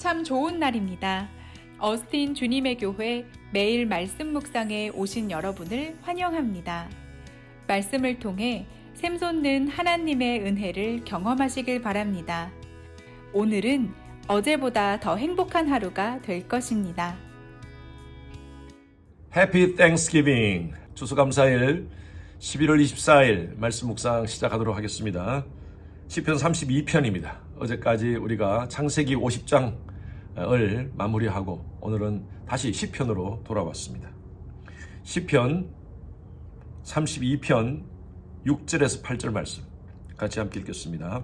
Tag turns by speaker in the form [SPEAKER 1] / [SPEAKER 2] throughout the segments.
[SPEAKER 1] 참 좋은 날입니다. 어스틴 주님의 교회 매일 말씀 묵상에 오신 여러분을 환영합니다. 말씀을 통해 샘솟는 하나님의 은혜를 경험하시길 바랍니다. 오늘은 어제보다 더 행복한 하루가 될 것입니다.
[SPEAKER 2] 해피 땡스기빙 추수감사일 11월 24일 말씀 묵상 시작하도록 하겠습니다. 시편 32편입니다. 어제까지 우리가 창세기 50장을 마무리하고 오늘은 다시 시편으로 돌아왔습니다. 시편 32편 6절에서 8절 말씀 같이 함께 읽겠습니다.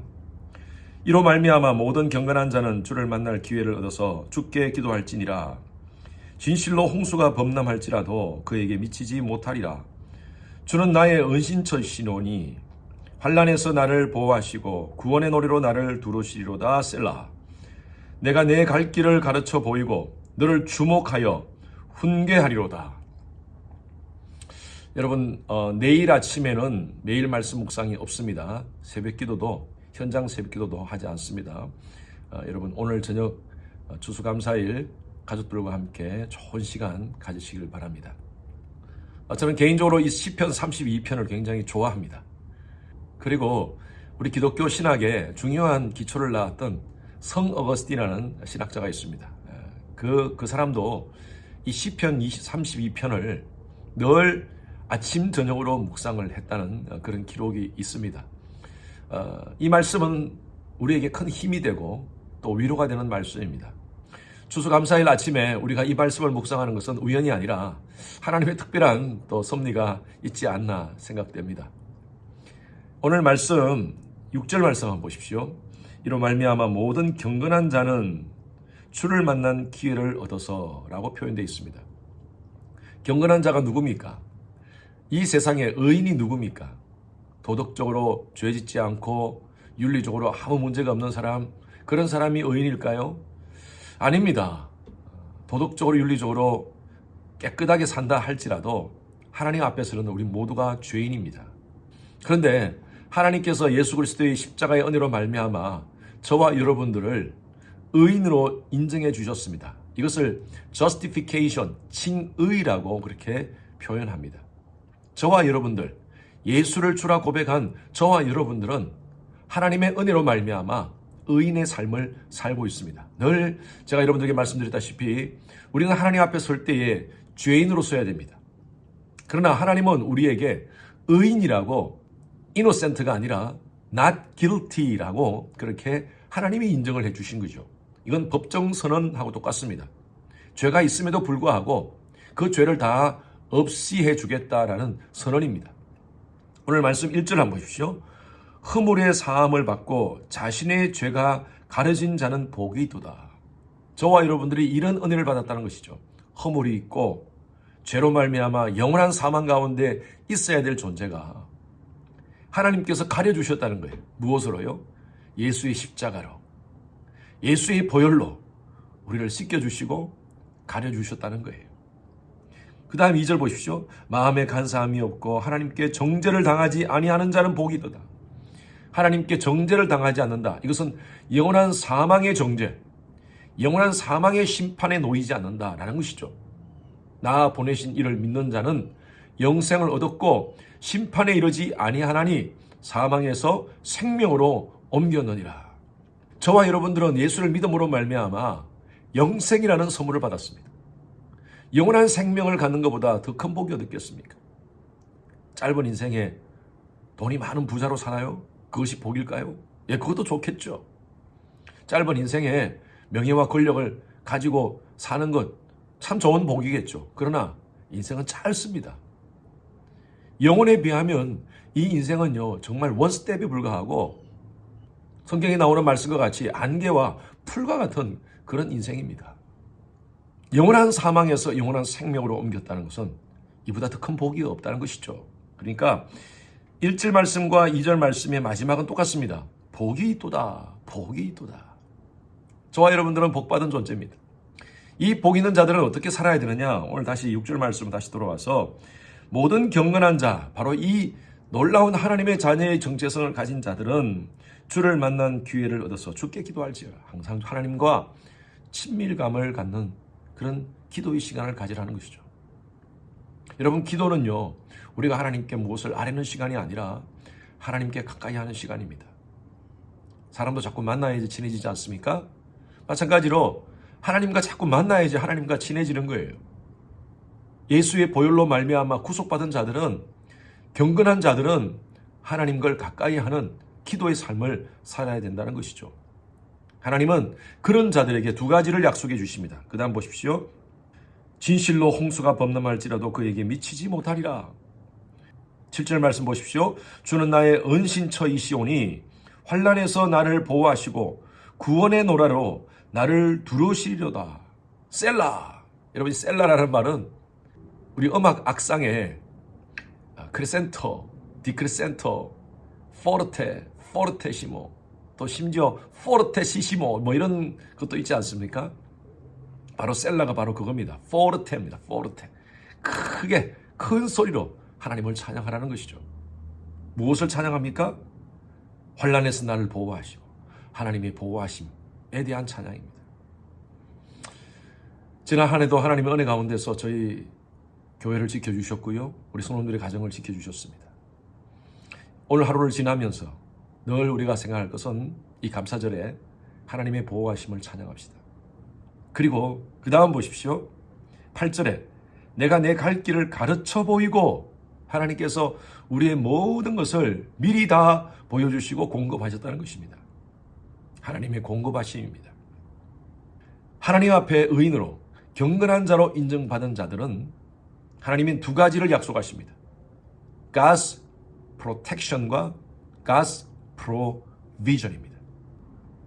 [SPEAKER 2] 이로 말미암아 모든 경건한 자는 주를 만날 기회를 얻어서 주께 기도할지니라. 진실로 홍수가 범람할지라도 그에게 미치지 못하리라. 주는 나의 은신처시노니 환난에서 나를 보호하시고 구원의 노래로 나를 두루시리로다. 셀라. 내가 내 갈 길을 가르쳐 보이고 너를 주목하여 훈계하리로다. 여러분, 내일 아침에는 매일 말씀 묵상이 없습니다. 새벽기도도 현장 새벽기도도 하지 않습니다. 여러분, 오늘 저녁 추수감사일 가족들과 함께 좋은 시간 가지시길 바랍니다. 저는 개인적으로 이 시편 32편을 굉장히 좋아합니다. 그리고 우리 기독교 신학에 중요한 기초를 낳았던 성 어거스틴이라는 신학자가 있습니다. 그 사람도 이 시편 32편을 늘 아침 저녁으로 묵상을 했다는 그런 기록이 있습니다. 이 말씀은 우리에게 큰 힘이 되고 또 위로가 되는 말씀입니다. 추수감사일 아침에 우리가 이 말씀을 묵상하는 것은 우연이 아니라 하나님의 특별한 또 섭리가 있지 않나 생각됩니다. 오늘 말씀 6절 말씀 한번 보십시오. 이로 말미암아 모든 경건한 자는 주를 만난 기회를 얻어서 라고 표현되어 있습니다. 경건한 자가 누굽니까? 이 세상에 의인이 누굽니까? 도덕적으로 죄짓지 않고 윤리적으로 아무 문제가 없는 사람, 그런 사람이 의인일까요? 아닙니다. 도덕적으로 윤리적으로 깨끗하게 산다 할지라도 하나님 앞에서는 우리 모두가 죄인입니다. 그런데 하나님께서 예수 그리스도의 십자가의 은혜로 말미암아 저와 여러분들을 의인으로 인정해 주셨습니다. 이것을 justification, 칭의라고 그렇게 표현합니다. 저와 여러분들, 예수를 주라 고백한 저와 여러분들은 하나님의 은혜로 말미암아 의인의 삶을 살고 있습니다. 늘 제가 여러분들에게 말씀드렸다시피 우리는 하나님 앞에 설 때에 죄인으로 서야 됩니다. 그러나 하나님은 우리에게 의인이라고 innocent가 아니라 not guilty라고 그렇게 하나님이 인정을 해 주신 거죠. 이건 법정 선언하고 똑같습니다. 죄가 있음에도 불구하고 그 죄를 다 없이 해 주겠다라는 선언입니다. 오늘 말씀 1절 한번 보십시오. 허물의 사함을 받고 자신의 죄가 가려진 자는 복이 있도다. 저와 여러분들이 이런 은혜를 받았다는 것이죠. 허물이 있고 죄로 말미암아 영원한 사망 가운데 있어야 될 존재가 하나님께서 가려주셨다는 거예요. 무엇으로요? 예수의 십자가로, 예수의 보혈로 우리를 씻겨주시고 가려주셨다는 거예요. 그 다음 2절 보십시오. 마음에 간사함이 없고 하나님께 정죄를 당하지 아니하는 자는 복이 있도다. 하나님께 정죄를 당하지 않는다. 이것은 영원한 사망의 정죄, 영원한 사망의 심판에 놓이지 않는다라는 것이죠. 나 보내신 이를 믿는 자는 영생을 얻었고 심판에 이르지 아니하나니 사망에서 생명으로 옮겼느니라. 저와 여러분들은 예수를 믿음으로 말미암아 영생이라는 선물을 받았습니다. 영원한 생명을 갖는 것보다 더 큰 복이 어딨겠습니까? 짧은 인생에 돈이 많은 부자로 살아요? 그것이 복일까요? 예, 그것도 좋겠죠. 짧은 인생에 명예와 권력을 가지고 사는 것 참 좋은 복이겠죠. 그러나 인생은 짧습니다. 영혼에 비하면 이 인생은요 정말 원스텝에 불과하고 성경에 나오는 말씀과 같이 안개와 풀과 같은 그런 인생입니다. 영원한 사망에서 영원한 생명으로 옮겼다는 것은 이보다 더 큰 복이 없다는 것이죠. 그러니까 1절 말씀과 2절 말씀의 마지막은 똑같습니다. 복이 있도다. 복이 있도다. 저와 여러분들은 복받은 존재입니다. 이 복 있는 자들은 어떻게 살아야 되느냐? 오늘 다시 6절 말씀 다시 돌아와서 모든 경건한 자, 바로 이 놀라운 하나님의 자녀의 정체성을 가진 자들은 주를 만난 기회를 얻어서 주께 기도할지어다. 항상 하나님과 친밀감을 갖는 그런 기도의 시간을 가지라는 것이죠. 여러분, 기도는요, 우리가 하나님께 무엇을 아뢰는 시간이 아니라 하나님께 가까이 하는 시간입니다. 사람도 자꾸 만나야지 친해지지 않습니까? 마찬가지로 하나님과 자꾸 만나야지 하나님과 친해지는 거예요. 예수의 보혈로 말미암아 구속받은 자들은, 경건한 자들은 하나님과 가까이 하는 기도의 삶을 살아야 된다는 것이죠. 하나님은 그런 자들에게 두 가지를 약속해 주십니다. 그 다음 보십시오. 진실로 홍수가 범람할지라도 그에게 미치지 못하리라. 7절 말씀 보십시오. 주는 나의 은신처이시오니 환난에서 나를 보호하시고 구원의 노래로 나를 두루시리로다. 셀라. 여러분, 셀라라는 말은 우리 음악 악상에 크레센토, 디크레센토, 포르테, 포르테시모, 또 심지어 포르테시시모 뭐 이런 것도 있지 않습니까? 바로 셀라가 바로 그겁니다. 포르테입니다. 포르테. 크게 큰 소리로 하나님을 찬양하라는 것이죠. 무엇을 찬양합니까? 환난에서 나를 보호하시고 하나님의 보호하심에 대한 찬양입니다. 지난 한 해도 하나님의 은혜 가운데서 저희 교회를 지켜주셨고요. 우리 성도들의 가정을 지켜주셨습니다. 오늘 하루를 지나면서 늘 우리가 생각할 것은 이 감사절에 하나님의 보호하심을 찬양합시다. 그리고 그 다음 보십시오. 8절에 내가 내 갈 길을 가르쳐 보이고 하나님께서 우리의 모든 것을 미리 다 보여주시고 공급하셨다는 것입니다. 하나님의 공급하심입니다. 하나님 앞에 의인으로 경건한 자로 인정받은 자들은 하나님은 두 가지를 약속하십니다. God's protection과 God's provision입니다.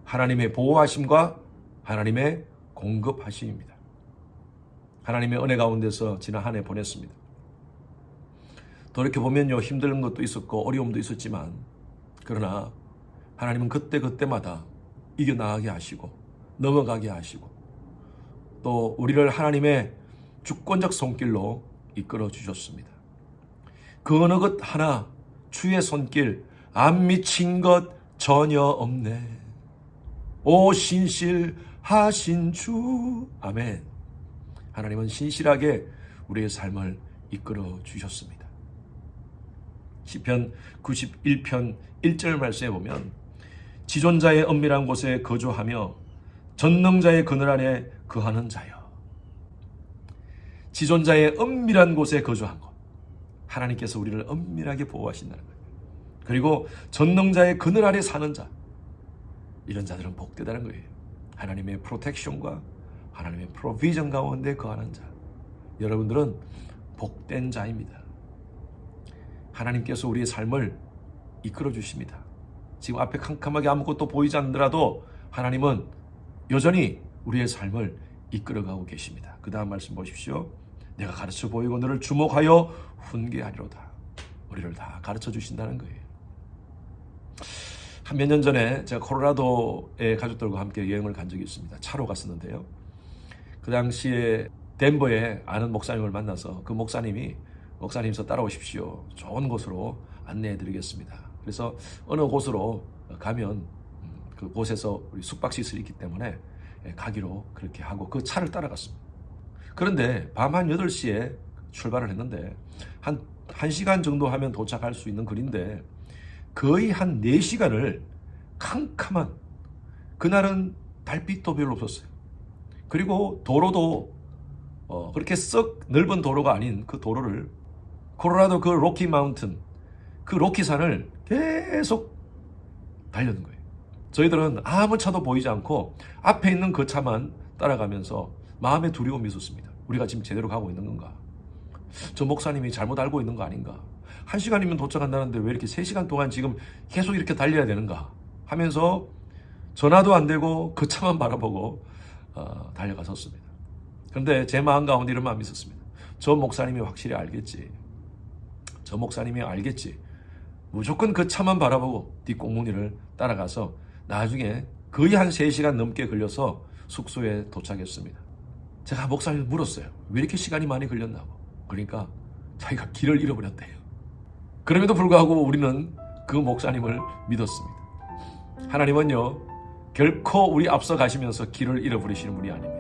[SPEAKER 2] 하나님의 보호하심과 하나님의 공급하심입니다. 하나님의 은혜 가운데서 지난 한 해 보냈습니다. 돌이켜보면요, 힘든 것도 있었고 어려움도 있었지만 그러나 하나님은 그때그때마다 이겨나가게 하시고 넘어가게 하시고 또 우리를 하나님의 주권적 손길로 이끌어 주셨습니다. 그 어느 것 하나 주의 손길 안 미친 것 전혀 없네. 오 신실하신 주. 아멘. 하나님은 신실하게 우리의 삶을 이끌어 주셨습니다. 시편 91편 1절 말씀에 보면 지존자의 은밀한 곳에 거주하며 전능자의 그늘 안에 거하는 자여. 지존자의 은밀한 곳에 거주한 것. 하나님께서 우리를 은밀하게 보호하신다는 거예요. 그리고 전능자의 그늘 아래 사는 자. 이런 자들은 복되다는 거예요. 하나님의 프로텍션과 하나님의 프로비전 가운데 거하는 자. 여러분들은 복된 자입니다. 하나님께서 우리의 삶을 이끌어 주십니다. 지금 앞에 캄캄하게 아무것도 보이지 않더라도 하나님은 여전히 우리의 삶을 이끌어가고 계십니다. 그 다음 말씀 보십시오. 내가 가르쳐 보이고 너를 주목하여 훈계하리로다. 우리를 다 가르쳐 주신다는 거예요. 한 몇 년 전에 제가 콜로라도의 가족들과 함께 여행을 간 적이 있습니다. 차로 갔었는데요. 그 당시에 덴버에 아는 목사님을 만나서 그 목사님 저 따라오십시오. 좋은 곳으로 안내해 드리겠습니다. 그래서 어느 곳으로 가면 그 곳에서 우리 숙박시설이 있기 때문에 가기로 그렇게 하고 그 차를 따라갔습니다. 그런데 밤 한 8시에 출발을 했는데 한 1시간 정도 하면 도착할 수 있는 거리인데 거의 한 4시간을 캄캄한, 그날은 달빛도 별로 없었어요. 그리고 도로도 그렇게 썩 넓은 도로가 아닌 그 도로를 콜로라도 그 로키 마운튼, 그 로키산을 계속 달려는 거예요. 저희들은 아무 차도 보이지 않고 앞에 있는 그 차만 따라가면서 마음에 두려움이 있었습니다. 우리가 지금 제대로 가고 있는 건가? 저 목사님이 잘못 알고 있는 거 아닌가? 1시간이면 도착한다는데 왜 이렇게 3시간 동안 지금 계속 이렇게 달려야 되는가? 하면서 전화도 안 되고 그 차만 바라보고 달려갔었습니다. 그런데 제 마음 가운데 이런 마음이 있었습니다. 저 목사님이 확실히 알겠지. 저 목사님이 알겠지. 무조건 그 차만 바라보고 뒷꽁무니를 따라가서 나중에 거의 한 3시간 넘게 걸려서 숙소에 도착했습니다. 제가 목사님을 물었어요. 왜 이렇게 시간이 많이 걸렸나고. 그러니까 자기가 길을 잃어버렸대요. 그럼에도 불구하고 우리는 그 목사님을 믿었습니다. 하나님은요, 결코 우리 앞서 가시면서 길을 잃어버리시는 분이 아닙니다.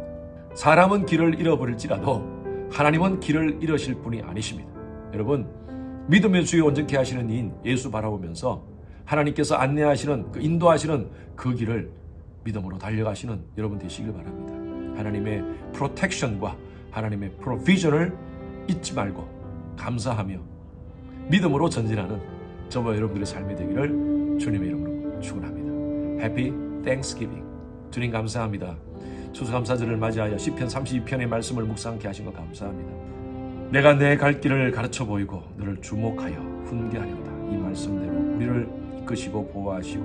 [SPEAKER 2] 사람은 길을 잃어버릴지라도 하나님은 길을 잃으실 분이 아니십니다. 여러분, 믿음의 주에 온전케 하시는 이인 예수 바라보면서 하나님께서 안내하시는 인도하시는 그 길을 믿음으로 달려가시는 여러분 되시길 바랍니다. 하나님의 프로텍션과 하나님의 프로비전을 잊지 말고 감사하며 믿음으로 전진하는 저와 여러분들의 삶이 되기를 주님의 이름으로 축원합니다. 해피 땡스기빙. 주님 감사합니다. 추수감사절을 맞이하여 시편 32편의 말씀을 묵상케 하신 것 감사합니다. 내가 내 갈 길을 가르쳐 보이고 너를 주목하여 훈계하려다. 이 말씀대로 우리를 이끄시고 보호하시고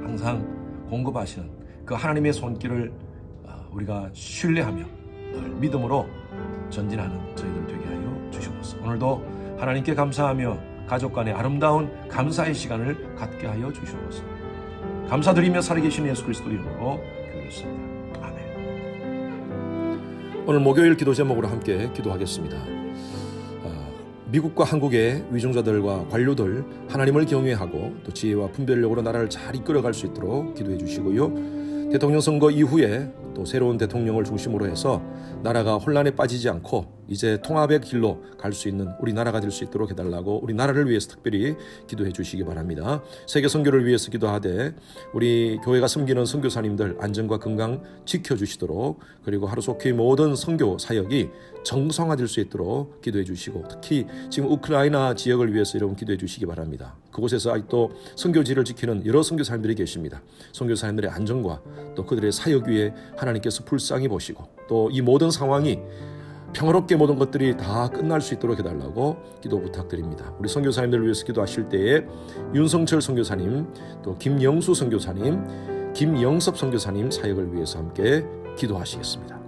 [SPEAKER 2] 항상 공급하시는 그 하나님의 손길을 우리가 신뢰하며 늘 믿음으로 전진하는 저희들 되게 하여 주시옵소서. 오늘도 하나님께 감사하며 가족 간의 아름다운 감사의 시간을 갖게 하여 주시옵소서. 감사드리며 살아계신 예수 그리스도 이름으로 기도했습니다. 아멘. 오늘 목요일 기도 제목으로 함께 기도하겠습니다. 미국과 한국의 위정자들과 관료들 하나님을 경외하고 또 지혜와 분별력으로 나라를 잘 이끌어갈 수 있도록 기도해 주시고요. 대통령 선거 이후에 또 새로운 대통령을 중심으로 해서 나라가 혼란에 빠지지 않고 이제 통합의 길로 갈 수 있는 우리나라가 될 수 있도록 해달라고 우리 나라를 위해서 특별히 기도해 주시기 바랍니다. 세계 선교를 위해서 기도하되 우리 교회가 섬기는 선교사님들 안전과 건강 지켜주시도록 그리고 하루속히 모든 선교 사역이 정상화될 수 있도록 기도해 주시고 특히 지금 우크라이나 지역을 위해서 여러분 기도해 주시기 바랍니다. 그곳에서 아직도 선교지를 지키는 여러 선교사님들이 계십니다. 선교사님들의 안전과 또 그들의 사역 위에 하나님께서 불쌍히 보시고 또 이 모든 상황이 평화롭게 모든 것들이 다 끝날 수 있도록 해달라고 기도 부탁드립니다. 우리 선교사님들을 위해서 기도하실 때에 윤성철 선교사님, 또 김영수 선교사님, 김영섭 선교사님 사역을 위해서 함께 기도하시겠습니다.